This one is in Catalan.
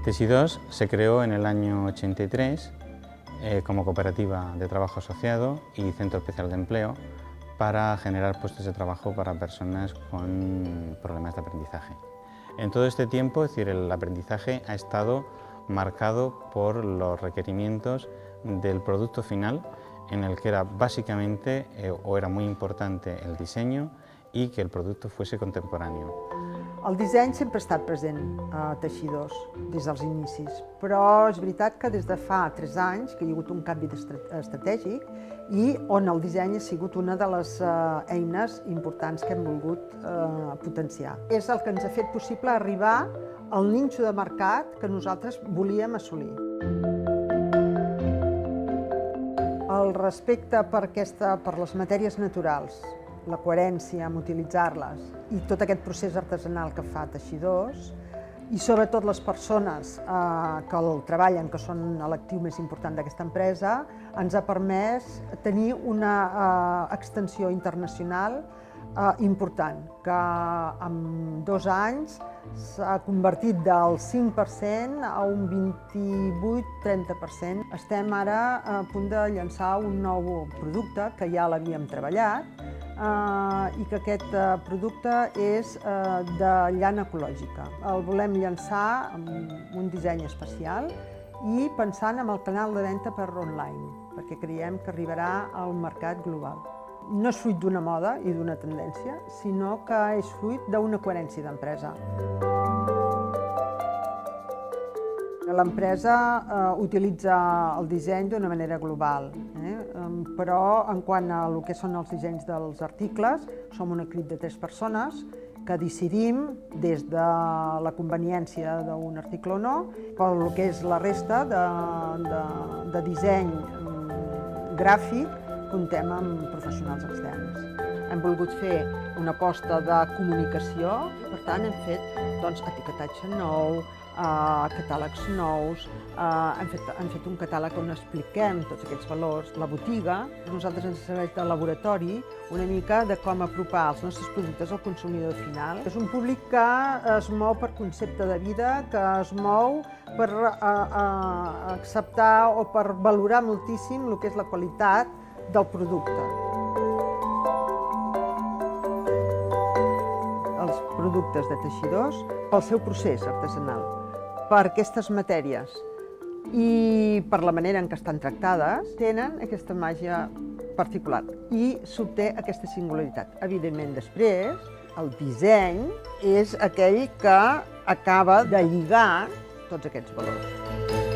Teixidós se creó en el año 83 como cooperativa de trabajo asociado y centro especial de empleo para generar puestos de trabajo para personas con problemas de aprendizaje. En todo este tiempo, es decir, el aprendizaje ha estado marcado por los requerimientos del producto final, en el que era básicamente o era muy importante el diseño i que el producte fuese contemporáneo. El disseny sempre ha estat present a Teixidós des dels inicis, però és veritat que des de fa 3 anys que hi ha hagut un canvi estratègic i on el disseny ha sigut una de les eines importants que hem volgut potenciar. És el que ens ha fet possible arribar al nínxol de mercat que nosaltres volíem assolir. El respecte per les matèries naturals, la coherència en utilitzar-les i tot aquest procés artesanal que fa Teixidós i sobretot les persones que el treballen, que són l'actiu més important d'aquesta empresa, ens ha permès tenir una extensió internacional important, que en 2 anys s'ha convertit del 5% a un 28-30%. Estem ara a punt de llançar un nou producte que ja l'havíem treballat i que aquest producte és de llana ecològica. El volem llançar amb un disseny especial i pensant en el canal de venda per online, perquè creiem que arribarà al mercat global. No és fruit d'una moda i d'una tendència, sinó que és fruit d'una coherència d'empresa. L'empresa utilitza el disseny d'una manera global, però en quant a el que són els dissenys dels articles, som un equip de 3 persones que decidim des de la conveniència d'un article o no, per el que és la resta de disseny gràfic, comptem amb professionals externs. Hem volgut fer una aposta de comunicació, per tant hem fet etiquetatge nou, catàlegs nous, hem fet un catàleg on expliquem tots aquests valors, la botiga. Nosaltres ens serveix de laboratori una mica de com apropar els nostres productes al consumidor final. És un públic que es mou per concepte de vida, que es mou per acceptar o per valorar moltíssim el que és la qualitat del producte. Els productes de Teixidós, pel seu procés artesanal, per aquestes matèries i per la manera en què estan tractades, tenen aquesta màgia particular i s'obté aquesta singularitat. Evidentment, després, el disseny és aquell que acaba de lligar tots aquests valors.